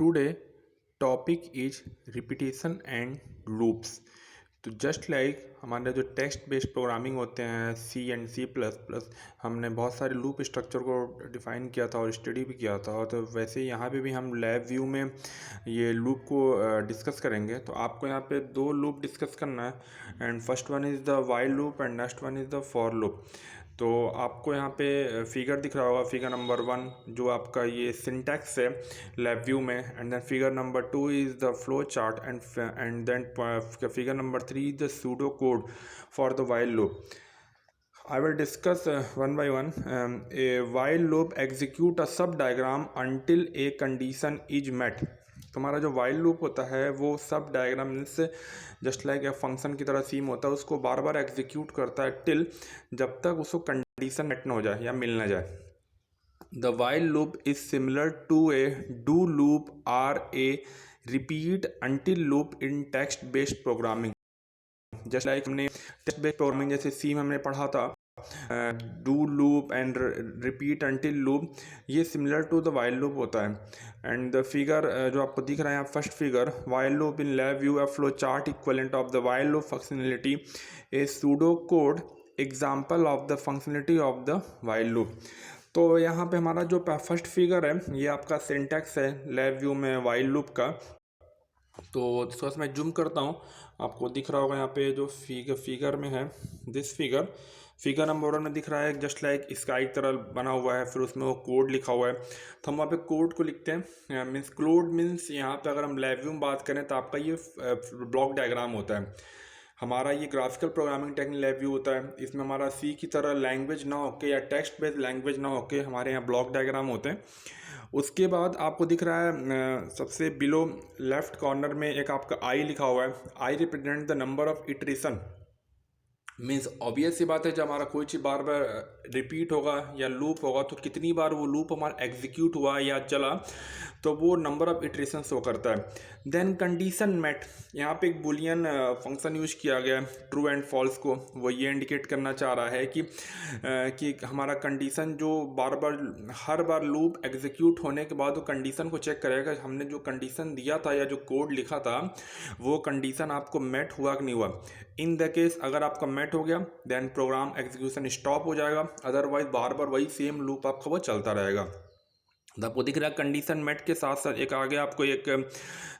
Today topic is repetition and loops. तो just like हमारे जो टेक्स्ट बेस्ड प्रोग्रामिंग होते हैं सी एंड सी प्लस प्लस, हमने बहुत सारे लूप स्ट्रक्चर को डिफ़ाइन किया था और स्टडी भी किया था। तो वैसे ही यहाँ पे भी हम लैब व्यू में ये लूप को डिस्कस करेंगे। तो आपको यहाँ पे दो लूप डिस्कस करना है and first one is the while loop and next one is the for loop. तो आपको यहाँ पे फिगर दिख रहा होगा, फिगर नंबर 1 जो आपका ये सिंटैक्स है लैब व्यू में, and then figure number 2 is the flow chart and then figure number 3 is the pseudo code for the while loop. I will discuss one by one. A while loop execute a sub diagram until a condition is met. तुम्हारा जो while loop होता है वो सब diagram means just like a function की तरह सीम होता है, उसको बार बार एग्जीक्यूट करता है टिल जब तक उसको कंडीशन मेट ना हो जाए या मिल ना जाए. The while loop is similar to a do loop or a repeat until loop in text based programming. Just like हमने टेक्स्ट बेस्ड प्रोग्रामिंग जैसे सी में हमने पढ़ा था do loop and repeat until loop, ये similar to the while loop होता है. And the figure जो आपको दिख रहा है first figure, while loop in lab view a flow chart equivalent of the while loop functionality, A pseudo code example of the functionality of the while loop. तो यहाँ पे हमारा जो फर्स्ट फिगर है ये आपका सिंटैक्स है लैब व्यू में वाइल लूप का. तो थोड़ा सा मैं जूम करता हूँ, आपको दिख रहा होगा यहाँ पे जो फिगर में है दिस फिगर नंबर 1 में दिख रहा है जस्ट लाइक स्काई की तरह बना हुआ है, फिर उसमें वो कोड लिखा हुआ है. तो हम वहाँ पे कोड को लिखते हैं. मीन्स कोड मीन्स यहाँ पे अगर हम लैब व्यू में बात करें तो आपका ये ब्लॉक डायग्राम होता है. हमारा ये graphical programming technique lab view होता है. इसमें हमारा सी की तरह लैंग्वेज ना होके या टेक्स्ट बेस्ड लैंग्वेज ना होके हमारे यहाँ ब्लॉक डायग्राम होते हैं. उसके बाद आपको दिख रहा है सबसे बिलो लेफ्ट कॉर्नर में एक आपका आई लिखा हुआ है. I represent the number of iteration. Means obvious सी बात है जब हमारा कोई चीज़ बार बार रिपीट होगा या लूप होगा तो कितनी बार वो लूप हमारा एग्जीक्यूट हुआ या चला तो वो नंबर ऑफ इटरेशन शो करता है. देन कंडीशन मेट, यहाँ पे एक बुलियन फंक्शन यूज किया गया है ट्रू एंड फॉल्स को. वो ये इंडिकेट करना चाह रहा है कि हमारा कंडीशन जो बार बार हर बार लूप एग्जीक्यूट होने के बाद वो कंडीशन को चेक करेगा हमने जो कंडीशन दिया था या जो कोड लिखा था वो कंडीशन आपको मेट हुआ कि नहीं हुआ. इन द केस अगर आपका मेट हो गया देन प्रोग्राम एग्जीक्यूशन स्टॉप हो जाएगा, अदरवाइज बार बार वही सेम लूप आपका वो चलता रहेगा. तो आपको दिख रहा है कंडीशन मेट के साथ साथ एक आगे आपको एक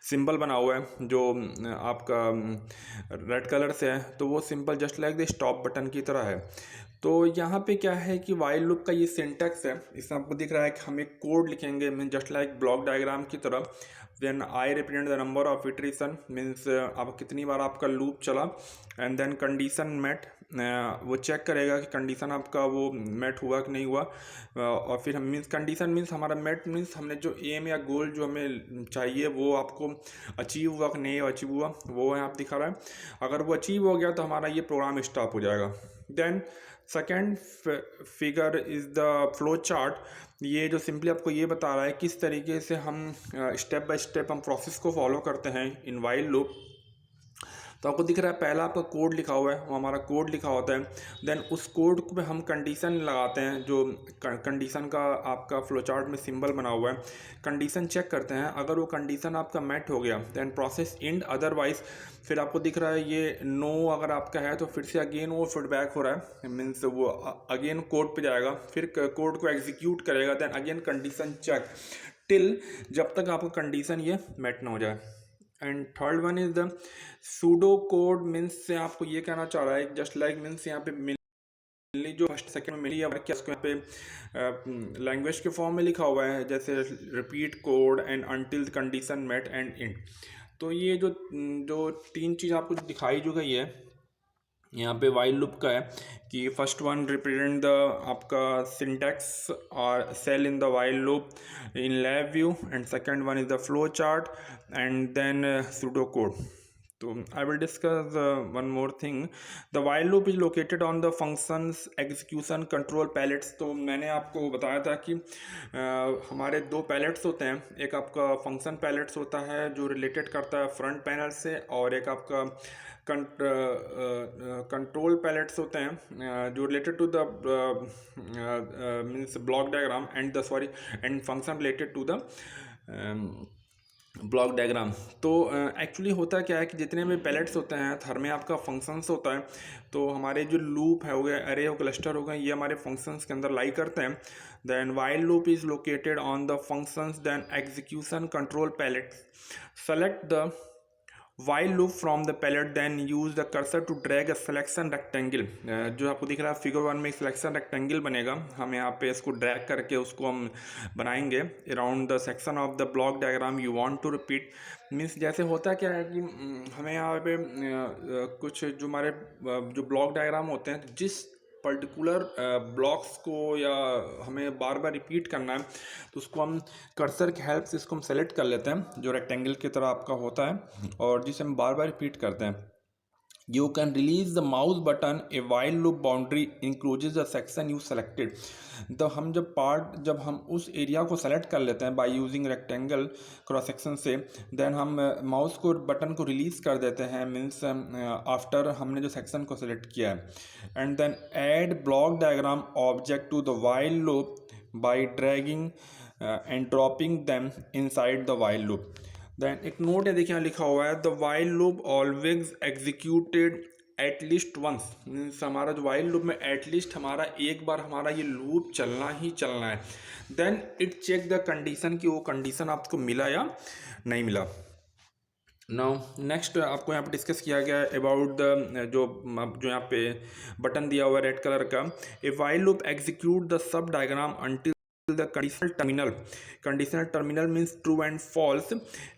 सिंबल बना हुआ है जो आपका रेड कलर से है, तो वो symbol just like the stop button की तरह है. तो यहाँ पे क्या है कि वाइल लूप का ये सिंटैक्स है, इसमें आपको दिख रहा है कि हम एक कोड लिखेंगे mean just like block diagram की तरह. Then I represent the number of iteration means अब कितनी बार आपका लूप चला, एंड देन कंडीशन मेट, वो चेक करेगा कि कंडीशन आपका वो मेट हुआ कि नहीं हुआ. और फिर हम मीन्स कंडीशन मीन्स हमारा मेट मीन्स हमने जो एम या गोल जो हमें चाहिए वो आपको अचीव हुआ कि नहीं अचीव हुआ वो यहाँ आप दिखा रहा है. अगर वो अचीव हो गया तो हमारा ये प्रोग्राम स्टॉप हो जाएगा. Then second figure is the flow chart. ये जो सिंपली आपको ये बता रहा है किस तरीके से हम स्टेप बाय स्टेप हम प्रोसेस को फॉलो करते हैं इन वाइल लूप. तो आपको दिख रहा है पहला आपका कोड लिखा हुआ है वो हमारा कोड लिखा होता है. देन उस कोड पे हम कंडीशन लगाते हैं, जो कंडीशन का आपका फ्लो चार्ट में सिंबल बना हुआ है. कंडीशन चेक करते हैं, अगर वो कंडीशन आपका मेट हो गया देन प्रोसेस एंड, अदरवाइज फिर आपको दिख रहा है ये नो अगर आपका है तो फिर से अगेन वो फीडबैक हो रहा है मीन्स वो अगेन कोड पे जाएगा, फिर कोड को एग्जीक्यूट करेगा. Then again condition check till जब तक आपका कंडीशन ये मेट ना हो जाए. And third one is the pseudo code means से आपको ये कहना चाह रहा है जस्ट लाइक मीन्स यहाँ पे मिली जो फर्स्ट सेकंड में मिली है क्या उसको यहाँ पे लैंग्वेज के फॉर्म में लिखा हुआ है जैसे repeat code and until condition met and end. तो ये जो तीन चीज़ आपको दिखाई जो गई है यहाँ पे वाइल लूप का है कि फर्स्ट वन रिप्रेजेंट द आपका सिंटैक्स और cell in the while loop in LabVIEW, and second one is the flow chart and then pseudo code. तो I will discuss one more thing. The while loop is located on the functions execution control palettes. तो मैंने आपको बताया था कि हमारे दो pallets होते हैं, एक आपका फंक्शन पैलेट्स होता है जो रिलेटेड करता है फ्रंट पैनल से, और एक आपका कंट्रोल पैलेट्स होते हैं जो related to the means block diagram and the and function related to the block diagram. तो एक्चुअली होता क्या है कि जितने भी पैलेट्स होते हैं, हर में आपका फंक्शंस होता है। तो हमारे जो लूप है हो गया, अरे हो, क्लस्टर हो गए, ये हमारे फंक्शंस के अंदर लाई करते हैं। Then while loop is located on the functions, then execution control palettes select the while loop from the palette, then use the cursor to drag a selection rectangle। जो आपको दिख रहा है फिगर 1 में एक सिलेक्शन रेक्टेंगल बनेगा, हम यहाँ पे इसको ड्रैग करके उसको हम बनाएंगे around the section of the block diagram you want to repeat. Means जैसे होता क्या है कि हमें यहाँ पे कुछ जो हमारे जो ब्लॉक डायग्राम होते हैं, जिस पर्टिकुलर ब्लॉक्स को या हमें बार बार रिपीट करना है, तो उसको हम कर्सर की हेल्प से इसको हम सेलेक्ट कर लेते हैं, जो रेक्टेंगल की तरह आपका होता है और जिसे हम बार बार रिपीट करते हैं। You can release the mouse button a while loop boundary includes the section you selected। तो हम जब हम उस एरिया को सेलेक्ट कर लेते हैं by using rectangle cross section से, देन हम माउस को बटन को रिलीज कर देते हैं, मीन्स आफ्टर हमने जो सेक्शन को सेलेक्ट किया है। And then add block diagram object to the while loop by dragging and dropping them inside the while loop। Then एक नोट है, देखिए यहाँ लिखा हुआ है the while loop always executed at least once. Means हमारा जो वाइल लूप में एटलीस्ट हमारा एक बार हमारा ये लूप चलना ही चलना है। Then it check the condition कि वो कंडीशन आपको मिला या नहीं मिला। नाउ नेक्स्ट आपको यहाँ पे डिस्कस किया गया है अबाउट द जो यहाँ पे बटन दिया हुआ है रेड कलर का, a while loop execute the sub diagram until the conditional terminal means true and false,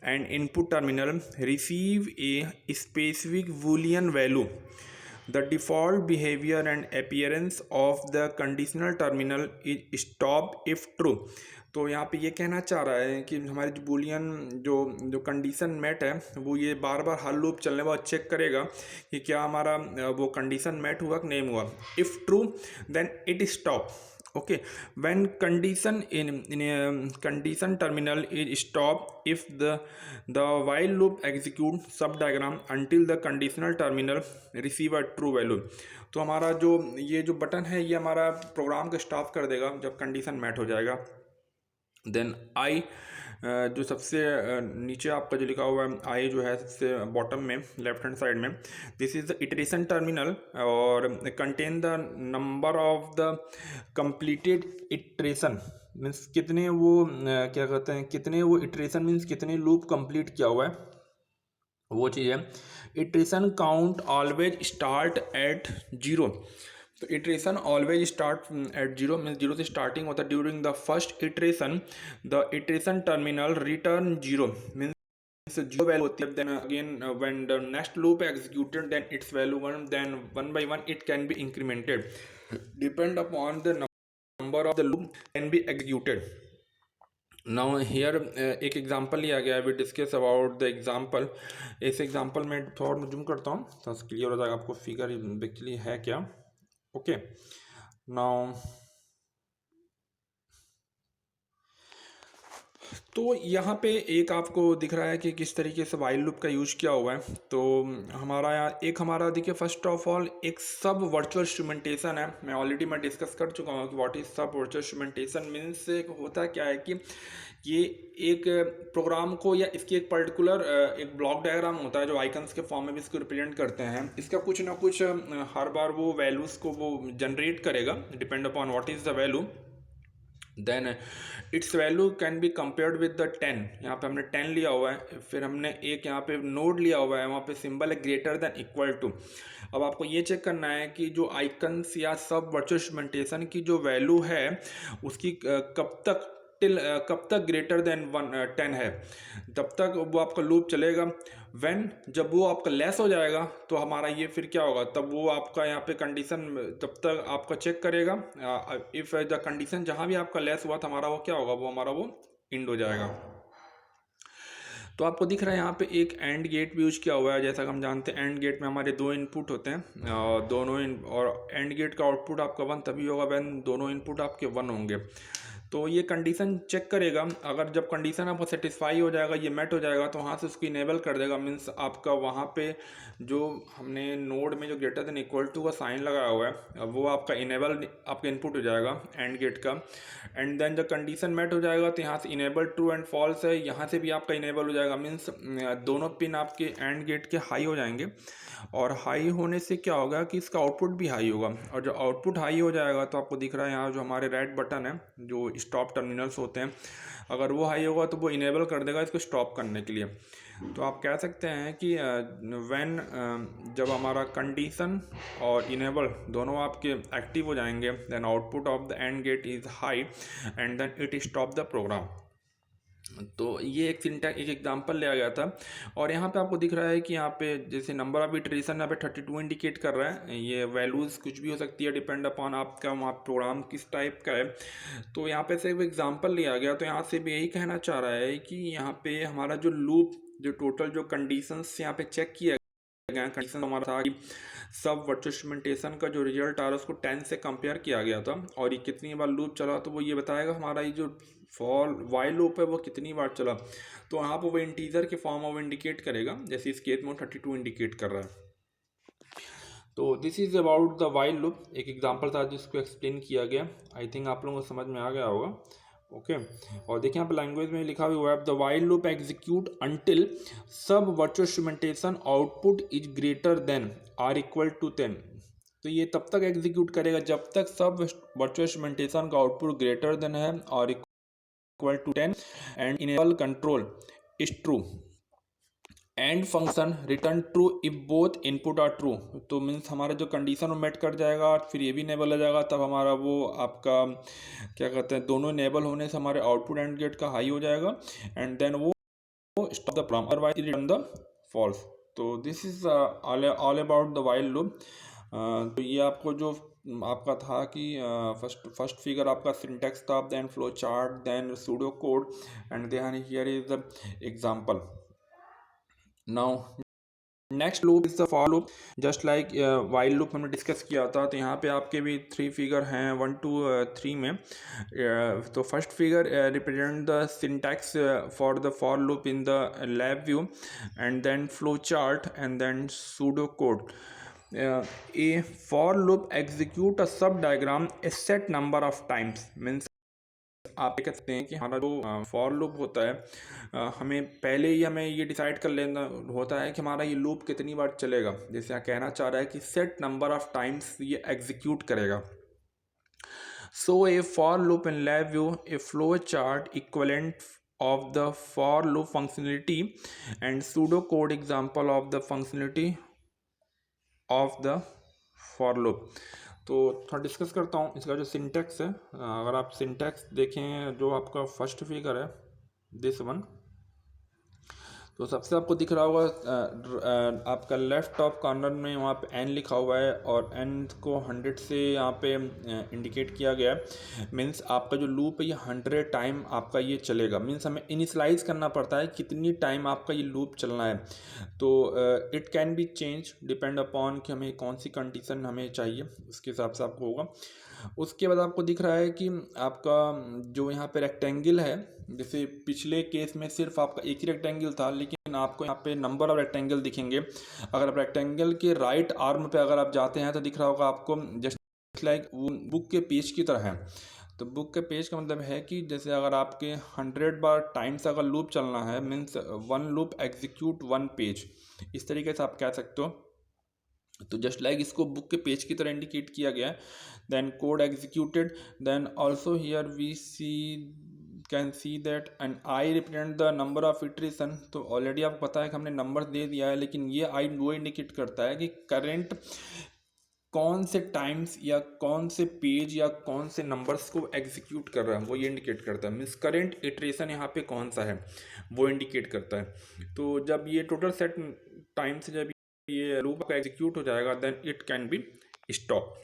and input terminal receive a specific boolean value। The default behavior and appearance of the conditional terminal is stop if true। तो यहाँ पे ये कहना चाह रहा है कि हमारी जो बूलियन जो कंडीशन मेट है, वो ये बार बार हर लूप चलने के बाद चेक करेगा कि क्या हमारा वो कंडीशन मेट हुआ कि नहीं हुआ। If true then it stop. Okay, when condition in a condition terminal is stop if the while loop execute sub diagram until the conditional terminal receive a true value। तो हमारा ये जो button है ये हमारा प्रोग्राम को stop कर देगा जब कंडीशन मैट हो जाएगा। देन आई जो सबसे नीचे आपका जो लिखा हुआ है आई जो है सबसे बॉटम में लेफ्ट हैंड साइड में, this is the iteration terminal और contain the number of the completed iteration. Means कितने वो क्या कहते हैं, कितने वो इटरेशन मीन्स कितने लूप कंप्लीट किया हुआ है, वो चीज़ है। Iteration count always start at 0। तो iteration always start at 0 means 0 से स्टार्टिंग होता है। During the first iteration the iteration terminal return 0 means 0 value होती है। Then again when the next loop executed then its value 1, then 1 by 1 it can be incremented depend upon the number of the loop can be executed. Now here एक example लिया गया है, we discuss about the example. इस example में थोड़ा मैं zoom करता हूँ तो क्लियर हो जाएगा आपको फिगर एक्चुअली है क्या। ओके, नाउ तो यहाँ पे एक आपको दिख रहा है कि किस तरीके से वाइल लूप का यूज किया हुआ है। तो हमारा देखिए फर्स्ट ऑफ ऑल एक सब वर्चुअल इंस्ट्रूमेंटेशन है। मैं डिस्कस कर चुका हूँ कि व्हाट इज सब वर्चुअल इंस्ट्रूमेंटेशन मीन्स होता क्या है कि ये एक प्रोग्राम को या इसकी एक पर्टिकुलर एक ब्लॉक डायग्राम होता है जो आइकन्स के फॉर्म में भी इसको रिप्रेजेंट करते हैं। इसका कुछ ना कुछ हर बार वो वैल्यूज़ को वो जनरेट करेगा depend upon what is the value. Then its value can be compared with the 10। यहाँ पे हमने 10 लिया हुआ है, फिर हमने एक यहाँ पे नोड लिया हुआ है, वहाँ पे सिंबल है ग्रेटर देन इक्वल टू। अब आपको ये चेक करना है कि जो आइकन्स या सब वर्चुअल इंस्ट्रूमेंटेशन की जो वैल्यू है उसकी कब तक ग्रेटर देन 10 है, तब तक वो आपका लूप चलेगा। जब वो आपका लेस हो जाएगा तो हमारा ये फिर क्या होगा, तब वो आपका यहाँ पे कंडीशन तब तक आपका चेक करेगा। इफ़ द कंडीशन जहाँ भी आपका लेस हुआ था हमारा वो क्या होगा, वो हमारा वो इंड हो जाएगा। तो आपको दिख रहा है यहाँ पे एक एंड गेट भी यूज किया हुआ है। जैसा कि हम जानते हैं एंड गेट में हमारे 2 इनपुट होते हैं और एंड गेट का आउटपुट आपका 1 तभी होगा व्हेन दोनों इनपुट आपके 1 होंगे। तो ये कंडीशन चेक करेगा, अगर जब कंडीशन आपको सेटिस्फाई हो जाएगा, ये मेट हो जाएगा, तो वहाँ से उसको इनेबल कर देगा। मीन्स आपका वहाँ पे जो हमने नोड में जो ग्रेटर देन इक्वल टू का साइन लगाया हुआ है वो आपका इनेबल आपका इनपुट हो जाएगा एंड गेट का। एंड देन जब कंडीशन मेट हो जाएगा तो यहाँ से इनेबल ट्रू एंड फॉल्स है, यहाँ से भी आपका इनेबल हो जाएगा। मीन्स दोनों पिन आपके एंड गेट के हाई हो जाएंगे, और हाई होने से क्या होगा कि इसका आउटपुट भी हाई होगा। और जब आउटपुट हाई हो जाएगा तो आपको दिख रहा है यहाँ जो हमारे रेड बटन है जो स्टॉप टर्मिनल्स होते हैं, अगर वो हाई होगा तो वो इनेबल कर देगा इसको स्टॉप करने के लिए। तो आप कह सकते हैं कि व्हेन जब हमारा कंडीशन और इनेबल दोनों आपके एक्टिव हो जाएंगे, then output of the AND gate is high and then it stop the program. तो ये एक एग्जांपल लिया गया था। और यहाँ पे आपको दिख रहा है कि यहाँ पे जैसे नंबर ऑफ इटरेशन यहाँ पे 32 इंडिकेट कर रहा है। ये वैल्यूज़ कुछ भी हो सकती है, डिपेंड अपॉन आपका वहाँ प्रोग्राम किस टाइप का है। तो यहाँ पे से एक एग्जांपल लिया गया, तो यहाँ से भी यही कहना चाह रहा है कि यहाँ पे हमारा जो लूप जो टोटल जो कंडीशंस यहाँ पे चेक किया गया, कंडीशन हमारा था कि सब वर्चुअल का जो रिजल्ट आ रहा है उसको 10 से कंपेयर किया गया था, और ये कितनी बार लूप चला तो वो ये बताएगा हमारा ये जो फॉर वाइल लूप है वो कितनी बार चला। तो यहाँ पर वो इंटीजर के फॉर्म ऑफ इंडिकेट करेगा, जैसे इस केस में 32 इंडिकेट कर रहा है। तो this is about the while loop, एक एग्जांपल था जिसको एक्सप्लेन किया गया। आई थिंक आप लोगों को समझ में आ गया होगा। ओके और देखिए यहाँ पे लैंग्वेज में लिखा हुआ है the while loop execute until sub virtual instrumentation output is greater than or equal to 10। तो ये तब तक एग्जीक्यूट करेगा जब तक सब वर्चुअल इंस्ट्रूमेंटेशन का आउटपुट ग्रेटर देन है और equal to 10 and enable control is true and function return true if both input are true. तो मीन्स हमारा जो कंडीशन वो मेट कर जाएगा और फिर ये भी इनेबल हो जाएगा, तब हमारा वो आपका क्या कहते हैं दोनों इनेबल होने से हमारे आउटपुट एंड गेट का हाई हो जाएगा एंड देन वो stop the program otherwise return the false. तो this is all about the while loop. तो ये आपको जो आपका था कि फर्स्ट फिगर आपका सिंटेक्स था, then flow chart, then pseudo code and then here is the example. Now next loop is the for loop, just like while loop हमने डिस्कस किया था। तो यहाँ पे आपके भी 3 फिगर हैं 1 to 3 में। तो first figure represent the syntax for the for loop in the LabVIEW and then flow chart and then pseudo code. A for loop execute a sub diagram a set number of times. Means आप कह सकते हैं कि हमारा जो for loop होता है हमें पहले ही हमें ये डिसाइड कर लेना होता है कि हमारा ये लूप कितनी बार चलेगा। जैसे यहाँ कहना चाह रहा है कि सेट नंबर ऑफ टाइम्स ये एग्जीक्यूट करेगा। So a for loop in LabVIEW a flow chart equivalent of the for loop functionality and pseudo code example of the functionality of the for loop। तो थोड़ा discuss करता हूँ इसका जो syntax है। अगर आप सिंटैक्स देखें जो आपका फर्स्ट फिगर है दिस वन, तो सबसे आपको दिख रहा होगा आपका लेफ्ट टॉप कॉर्नर में वहाँ पे n लिखा हुआ है और n को 100 से यहाँ पे इंडिकेट किया गया है। मीन्स आपका जो लूप है ये 100 टाइम आपका ये चलेगा। मीन्स हमें इनिशलाइज करना पड़ता है कितनी टाइम आपका ये लूप चलना है। तो it can B change depend upon कि हमें कौन सी कंडीशन हमें चाहिए, उसके हिसाब से आपको होगा। उसके बाद आपको दिख रहा है कि आपका जो यहाँ पे रेक्टेंगल है, जैसे पिछले केस में सिर्फ आपका एक ही रेक्टेंगल था, लेकिन आपको यहाँ पे नंबर ऑफ रेक्टेंगल दिखेंगे। अगर आप रेक्टेंगल के राइट आर्म पे अगर आप जाते हैं तो दिख रहा होगा आपको जस्ट लाइक बुक के पेज की तरह है। तो बुक के पेज का मतलब है कि जैसे अगर आपके 100 बार टाइम्स अगर लूप चलना है मीन्स 1 लूप एग्जीक्यूट 1 पेज, इस तरीके से आप कह सकते हो। तो जस्ट लाइक इसको बुक के पेज की तरह इंडिकेट किया गया है। Then code executed, then also here we see can see that N I represent the number of iteration. तो ऑलरेडी आपको पता है कि हमने नंबर दे दिया है, लेकिन ये आई वो इंडिकेट करता है कि करेंट कौन से टाइम्स या कौन से पेज या कौन से नंबर्स को एग्जीक्यूट कर रहा है वो ये इंडिकेट करता है। मीन्स करेंट इटरेशन यहाँ पे कौन सा है वो इंडिकेट करता है। तो जब ये टोटल सेट टाइम से जब ये लूप का एग्जीक्यूट हो जाएगा then it can be stop.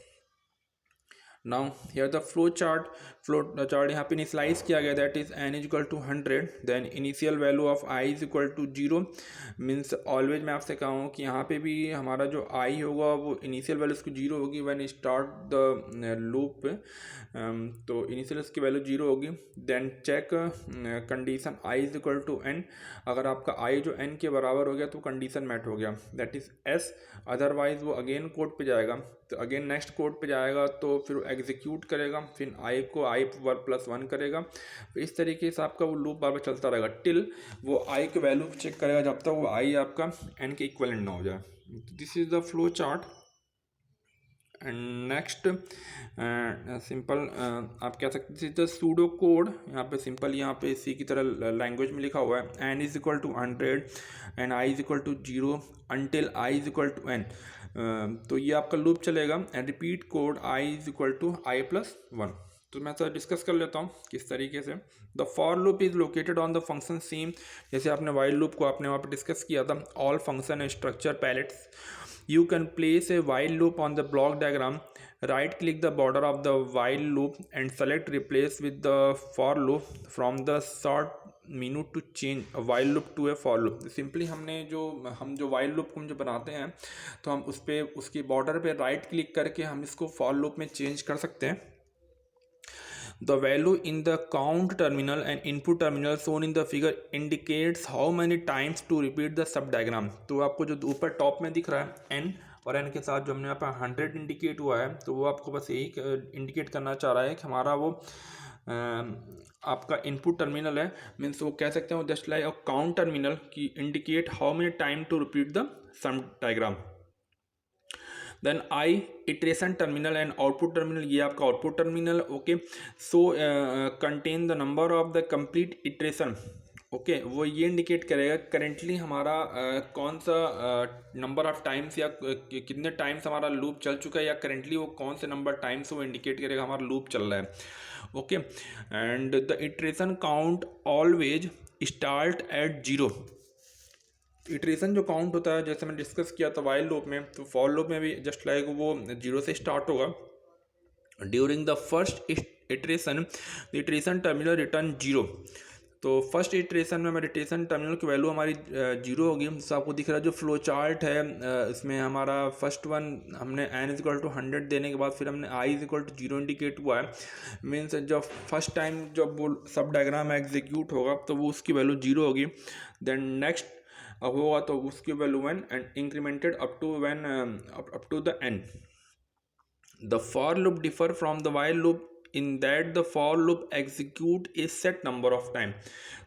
Now here the flow chart यहाँ पे इनिशलाइज किया गया, that is n is equal to 100, then initial value of i is equal to 0। Means always मैं आपसे कहा हूँ कि यहाँ पे भी हमारा जो i होगा वो इनिशियल वैल्यू उसकी 0 होगी व्हेन स्टार्ट द लूप। तो इनिशियल उसकी वैल्यू 0 होगी। Then check condition i is equal to n, अगर आपका i जो n के बराबर हो गया तो कंडीशन मैट हो गया, दैट इज s। अदरवाइज वो अगेन कोड पे जाएगा, तो अगेन नेक्स्ट कोड पे जाएगा तो फिर वो एग्जीक्यूट करेगा, फिर i को i+1 करेगा। तो इस तरीके से आपका वो लूप बार बार चलता रहेगा टिल वो i की वैल्यू चेक करेगा, जब तक वो i आपका n के इक्वलेंट ना हो जाए। This is the flow chart. And next simple आप कह सकते हैं सूडो कोड, यहाँ पे सिंपल यहाँ पे सी की तरह लैंग्वेज में लिखा हुआ है n is equal to 100 and i is equal to 0 until i is equal to n। तो ये आपका लूप चलेगा and repeat code i is equal to i+1। तो मैं सर डिस्कस कर लेता हूँ किस तरीके से। The for loop is located on the function same, जैसे आपने वाइल लूप को आपने वहाँ पे डिस्कस किया था, all function structure palettes. You can place a while loop on the block diagram, right click the border of the while loop and select replace with the for loop from the short menu to change a while loop to a for loop। Simply हम जो while loop को हम जो बनाते हैं तो हम उस पर उसकी बॉर्डर पे राइट क्लिक करके हम इसको for loop में चेंज कर सकते हैं। The value in the count terminal and input terminal shown in the figure indicates how many times to repeat the sub diagram। तो आपको जो ऊपर टॉप में दिख रहा है n और n के साथ जो हमने यहाँ पर 100 इंडिकेट हुआ है, तो वो आपको बस यही इंडिकेट करना चाह रहा है कि हमारा वो आपका इनपुट टर्मिनल है। मीन्स वो कह सकते हैं just like a count terminal की indicate how many time to repeat the sum diagram. Then I iteration terminal and output terminal, ये आपका output terminal. Okay, so contain the number of the complete iteration. Okay, वो ये indicate करेगा currently हमारा कौन सा number of times या कितने टाइम्स हमारा लूप चल चुका है, या करेंटली वो कौन से नंबर टाइम्स वो इंडिकेट करेगा हमारा लूप चल रहा है। Okay, and the iteration count always start at 0। Iteration जो काउंट होता है जैसे मैंने डिस्कस किया था वाइल लूप में, तो फॉर लूप में भी जस्ट लाइक वो 0 से स्टार्ट होगा। During the first iteration the iteration terminal return 0। तो फर्स्ट इटरेशन में हमारी इटरेशन टर्मिनल की वैल्यू हमारी 0 होगी। तो आपको दिख रहा है जो फ्लो चार्ट है इसमें हमारा फर्स्ट वन हमने n इज इक्वल टू 100 देने के बाद फिर हमने i is equal to 0 indicate हुआ है। मीन्स जब फर्स्ट टाइम जब वो सब डायग्राम एग्जीक्यूट होगा तो वो उसकी वैल्यू 0 होगी। देन नेक्स्ट अब होगा तो उसकी value 1 and incremented up to the n। The for loop differ from the while loop in that the for loop execute a set number of time.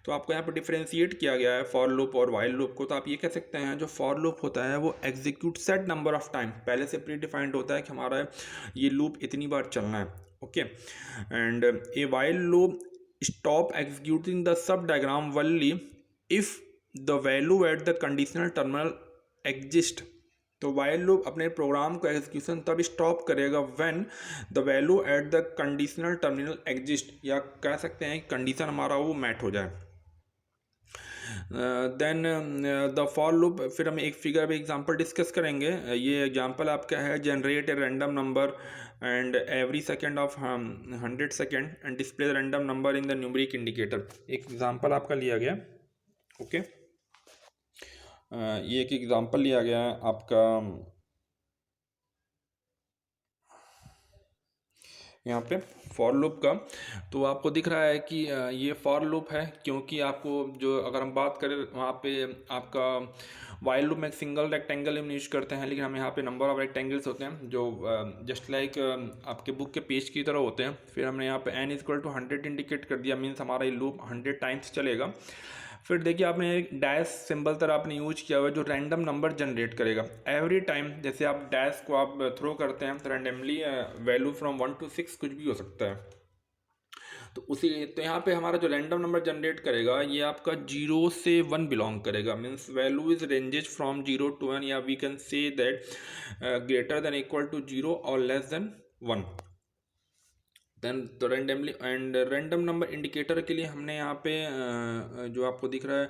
तो आपको यहाँ पर डिफ्रेंशिएट किया गया है फॉर लूप और वाइल लूप को। तो आप ये कह सकते हैं जो फॉर लूप होता है वो execute set number of time, पहले से प्री डिफाइंड होता है कि हमारा ये लूप इतनी बार चलना है। Okay, and a while loop stop executing the sub diagram only if the value at the conditional terminal exist. तो वाइल लूप अपने प्रोग्राम को एग्जीक्यूशन तब स्टॉप करेगा when the value at the conditional terminal exist, या कह सकते हैं condition हमारा वो मैट हो जाए। देन द फॉर लूप, फिर हम एक फिगर पे एग्जांपल डिस्कस करेंगे। ये एग्जांपल आपका है generate a random number and every second of 100 second and display the random number in the numeric indicator. एक एग्जांपल आपका लिया गया। ओके, ये एक एग्जांपल लिया गया है आपका यहाँ पे फॉर लूप का। तो आपको दिख रहा है कि ये फॉर लूप है, क्योंकि आपको जो अगर हम बात करें वहाँ पे आपका वाइल लूप में एक सिंगल रेक्टेंगल हम यूज करते हैं, लेकिन हम यहाँ पे नंबर ऑफ रेक्टेंगल्स होते हैं जो जस्ट लाइक आपके बुक के पेज की तरह होते हैं। फिर हमने यहाँ पे n इक्वल टू 100 इंडिकेट कर दिया, मीन्स हमारा ये लूप 100 टाइम्स चलेगा। फिर देखिए आपने एक डैश सिंबल तरह आपने यूज किया हुआ है जो रैंडम नंबर जनरेट करेगा एवरी टाइम। जैसे आप डैश को आप थ्रो करते हैं तो रैंडमली वैल्यू फ्रॉम 1 to 6 कुछ भी हो सकता है। तो यहाँ पे हमारा जो रैंडम नंबर जनरेट करेगा ये आपका 0 से 1 बिलोंग करेगा। Means value is ranges from 0 to 1, या we can say that greater than equal to 0 और लेस देन 1। देन तो randomly and random number indicator के लिए हमने यहाँ पे जो आपको दिख रहा है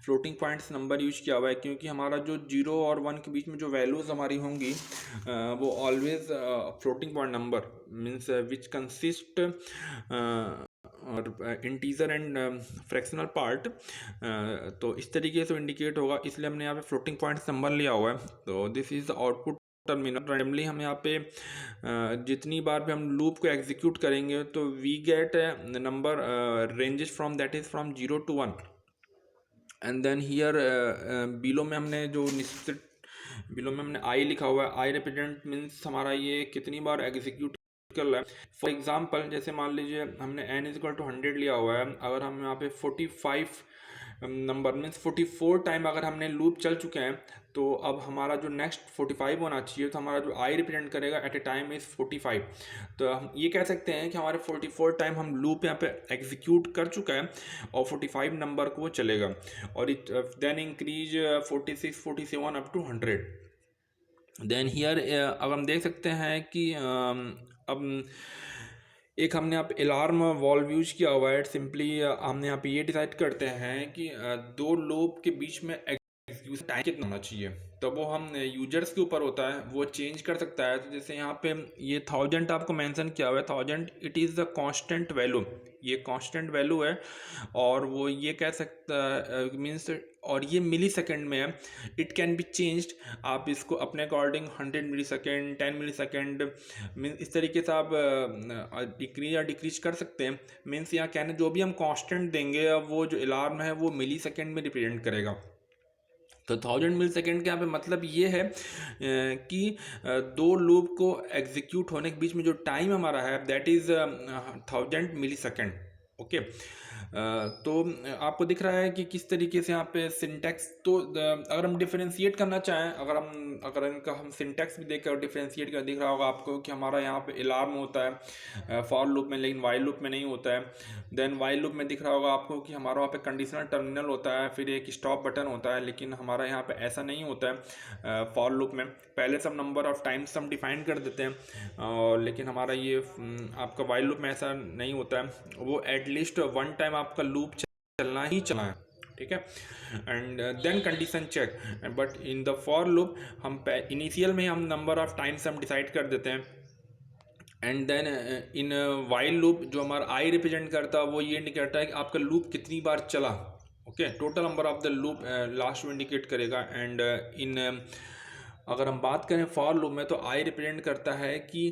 फ्लोटिंग पॉइंट्स नंबर यूज किया हुआ है, क्योंकि हमारा जो 0 और 1 के बीच में जो वैल्यूज़ हमारी होंगी वो always floating point number means which consist और इंटीजर एंड फ्रैक्शनल पार्ट, तो इस तरीके से इंडिकेट होगा, इसलिए हमने यहाँ पे फ्लोटिंग पॉइंट नंबर लिया हुआ है। तो this is the output terminal. Randomly हम यहाँ पे जितनी बार भी हम लूप को एग्जीक्यूट करेंगे तो we get number ranges from that is from 0 to 1 and then here below में हमने जो निश्चित बिलो में हमने आई लिखा हुआ है, आई रिप्रेजेंट मीन्स हमारा ये कितनी बार एग्जीक्यूट कर रहा है। फॉर एग्जांपल जैसे मान लीजिए हमने n इज इक्वल टू 100 लिया हुआ है, अगर हम यहाँ पे 45 नंबर मीन्स 44 टाइम अगर हमने लूप चल चुके हैं, तो अब हमारा जो नेक्स्ट 45 होना चाहिए, तो हमारा जो आई रिप्रेजेंट करेगा एट ए टाइम इज़ 45। तो हम ये कह सकते हैं कि हमारे 44 टाइम हम लूप यहाँ पे एग्जीक्यूट कर चुका है और 45 नंबर को वो चलेगा, और it then increase 46 47 up to 100। Then here अब हम देख सकते हैं कि अब एक हमने यहाँ पे अलार्म वॉल्व यूज किया हुआ है। सिंपली हमने यहाँ पे ये डिसाइड करते हैं कि दो लूप के बीच में एग्जीक्यूशन टाइम कितना होना चाहिए, तो वो हम यूजर्स के ऊपर होता है, वो चेंज कर सकता है। तो जैसे यहाँ पे ये 1000 आपको मेंशन किया हुआ है, 1000 it is the constant value, ये कांस्टेंट वैल्यू है, और वो ये कह सकता है मीन्स, और ये मिली सेकेंड में है, इट कैन बी चेंज्ड। आप इसको अपने अकॉर्डिंग 100 मिली सेकेंड 10 मिली सेकेंड मीन्स इस तरीके से आप डिक्रीज या डिक्रीज कर सकते हैं। मीन्स यहाँ कहने जो भी हम कांस्टेंट देंगे, अब वो जो अलार्म है वो मिली सेकेंड में रिप्रेजेंट करेगा। तो 1000 मिली सेकेंड के यहाँ पे मतलब ये है कि दो लूप को एग्जीक्यूट होने के बीच में जो टाइम हमारा है that is 1000 millisecond. Okay, तो आपको दिख रहा है कि किस तरीके से यहाँ पे सिंटैक्स, तो अगर हम डिफरेंशिएट करना चाहें, अगर इनका हम सिंटैक्स भी देखकर डिफरेंशिएट कर, दिख रहा होगा आपको कि हमारा यहाँ पे अलार्म होता है फॉर लूप में, लेकिन वाइल लूप में नहीं होता है। देन वाइल लूप में दिख रहा होगा आपको कि हमारा वहाँ पे कंडीशनल टर्मिनल होता है, फिर एक स्टॉप बटन होता है, लेकिन हमारा यहाँ पे ऐसा नहीं होता है फॉर लूप में। पहले से हम नंबर ऑफ टाइम्स हम डिफाइन कर देते हैं, और लेकिन हमारा ये आपका वाइल लूप में ऐसा नहीं होता है, वो एटलीस्ट 1 टाइम आपका लूप चलना ही चलना है, ठीक है। And then condition check, but in the for loop हम इनिशियल में हम नंबर ऑफ टाइम्स हम डिसाइड कर देते हैं, and then in while loop जो हमारा आई रिप्रेजेंट करता है वो ये इंडिकेट करता है कि आपका लूप कितनी बार चला। Okay, total number of the loop last में इंडिकेट करेगा। एंड इन अगर हम बात करें फॉर लूप में, तो आई रिप्रेजेंट करता है कि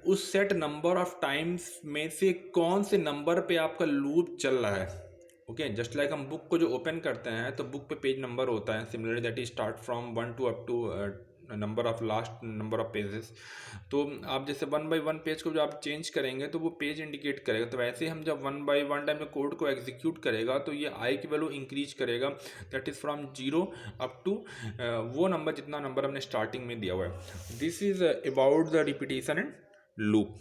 उस सेट नंबर ऑफ टाइम्स में से कौन से नंबर पे आपका लूप चल रहा है। ओके, जस्ट लाइक हम बुक को जो ओपन करते हैं तो बुक पे पेज नंबर होता है, similarly that is start from 1 to up to number of last number of pages. तो आप जैसे 1 by 1 पेज को जो आप चेंज करेंगे तो वो पेज इंडिकेट करेगा, तो वैसे हम जब 1 by 1 टाइम में कोड को एग्जीक्यूट करेगा तो ये आई की वैल्यू इंक्रीज करेगा, that is from 0 up to वो नंबर जितना नंबर हमने स्टार्टिंग में दिया हुआ है। This is about the repetition and loop.